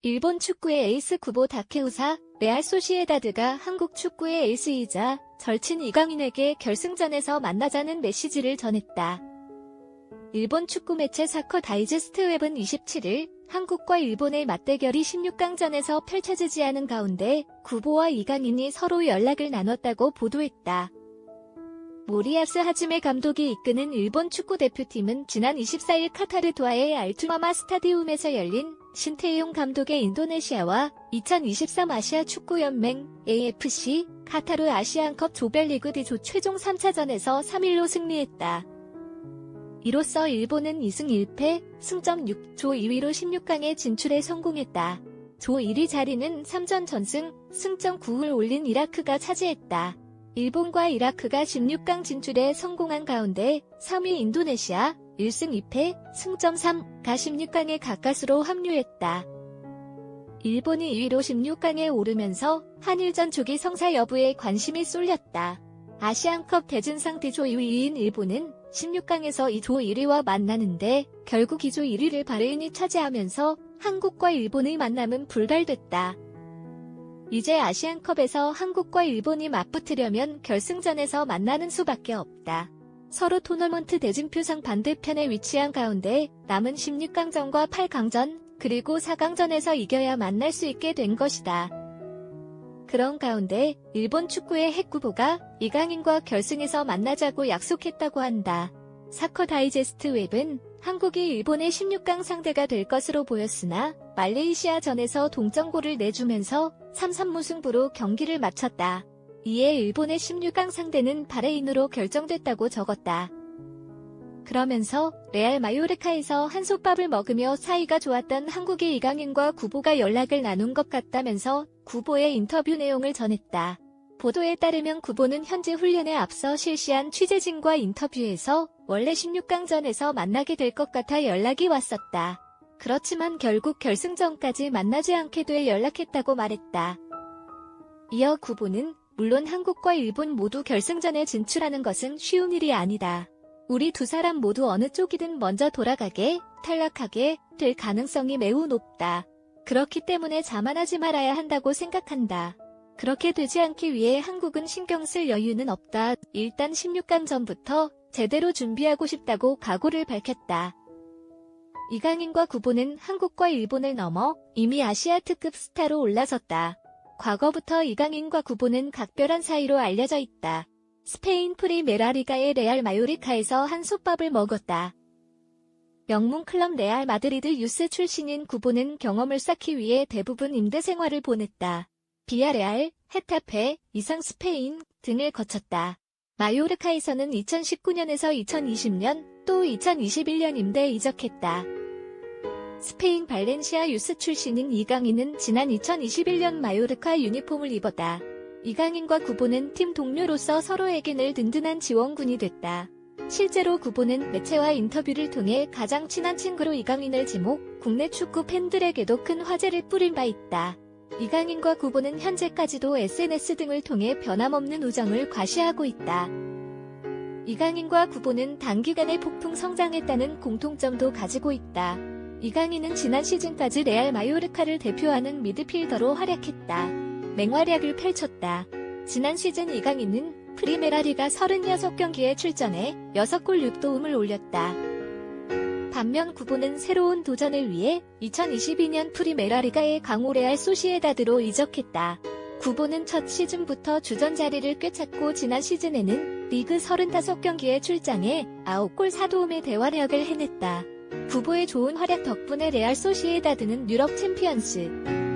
일본 축구의 에이스 구보 다케우사, 레알 소시에다드가 한국 축구의 에이스이자 절친 이강인에게 결승전에서 만나자는 메시지를 전했다. 일본 축구 매체 사커 다이제스트 웹은 27일 한국과 일본의 맞대결이 16강전에서 펼쳐지지 않은 가운데 구보와 이강인이 서로 연락을 나눴다고 보도했다. 모리야스 하즈메 감독이 이끄는 일본 축구대표팀은 지난 24일 카타르 도하의 알투마마 스타디움에서 열린 신태용 감독의 인도네시아와 2023 아시아 축구연맹 AFC 카타르 아시안컵 조별리그 D조 최종 3차전에서 3-1로 승리했다. 이로써 일본은 2승 1패, 승점 6조 2위로 16강에 진출에 성공했다. 조 1위 자리는 3전 전승, 승점 9을 올린 이라크가 차지했다. 일본과 이라크가 16강 진출에 성공한 가운데 3위 인도네시아 1승 2패, 승점 3가 16강에 가까스로 합류했다. 일본이 2위로 16강에 오르면서 한일전 조기 성사 여부에 관심이 쏠렸다. 아시안컵 대진상 D조 2위인 일본은 16강에서 이 조 1위와 만나는데 결국 2조 1위를 바레인이 차지하면서 한국과 일본의 만남은 불발됐다. 이제 아시안컵에서 한국과 일본이 맞붙으려면 결승전에서 만나는 수밖에 없다. 서로 토너먼트 대진표상 반대편에 위치한 가운데 남은 16강전과 8강전 그리고 4강전에서 이겨야 만날 수 있게 된 것이다. 그런 가운데 일본 축구의 핵구보가 이강인과 결승에서 만나자고 약속했다고 한다. 사커 다이제스트 웹은 한국이 일본의 16강 상대가 될 것으로 보였으나 말레이시아전에서 동점골을 내주면서 3-3 무승부로 경기를 마쳤다. 이에 일본의 16강 상대는 바레인으로 결정됐다고 적었다. 그러면서 레알 마요르카에서 한솥밥을 먹으며 사이가 좋았던 한국의 이강인과 구보가 연락을 나눈 것 같다면서 구보의 인터뷰 내용을 전했다. 보도에 따르면 구보는 현재 훈련에 앞서 실시한 취재진과 인터뷰에서 원래 16강전에서 만나게 될 것 같아 연락이 왔었다. 그렇지만 결국 결승전까지 만나지 않게 돼 연락했다고 말했다. 이어 구보는 물론 한국과 일본 모두 결승전에 진출하는 것은 쉬운 일이 아니다. 우리 두 사람 모두 어느 쪽이든 먼저 돌아가게, 탈락하게 될 가능성이 매우 높다. 그렇기 때문에 자만하지 말아야 한다고 생각한다. 그렇게 되지 않기 위해 한국은 신경 쓸 여유는 없다. 일단 16강 전부터 제대로 준비하고 싶다고 각오를 밝혔다. 이강인과 구보는 한국과 일본을 넘어 이미 아시아 특급 스타로 올라섰다. 과거부터 이강인과 구보는 각별한 사이로 알려져 있다. 스페인 프리메라리가의 레알 마요르카에서 한솥밥을 먹었다. 명문 클럽 레알 마드리드 유스 출신인 구보는 경험을 쌓기 위해 대부분 임대 생활을 보냈다. 비아레알, 헤타페, 이상 스페인 등을 거쳤다. 마요르카에서는 2019년에서 2020년 또 2021년 임대에 이적했다. 스페인 발렌시아 유스 출신인 이강인은 지난 2021년 마요르카 유니폼을 입었다. 이강인과 구보는 팀 동료로서 서로에게 늘 든든한 지원군이 됐다. 실제로 구보는 매체와 인터뷰를 통해 가장 친한 친구로 이강인을 지목, 국내 축구 팬들에게도 큰 화제를 뿌린 바 있다. 이강인과 구보는 현재까지도 SNS 등을 통해 변함없는 우정을 과시하고 있다. 이강인과 구보는 단기간에 폭풍 성장했다는 공통점도 가지고 있다. 이강인은 지난 시즌까지 레알 마요르카를 대표하는 미드필더로 활약했다. 맹활약을 펼쳤다. 지난 시즌 이강인은 프리메라리가 36경기에 출전해 6골 6도움을 올렸다. 반면 구보는 새로운 도전을 위해 2022년 프리메라리가의 강호 레알 소시에다드로 이적했다. 구보는 첫 시즌부터 주전 자리를 꿰찼고 지난 시즌에는 리그 35경기에 출장해 9골 4도움의 대활약을 해냈다. 구보의 좋은 활약 덕분에 레알 소시에다드는 유럽 챔피언스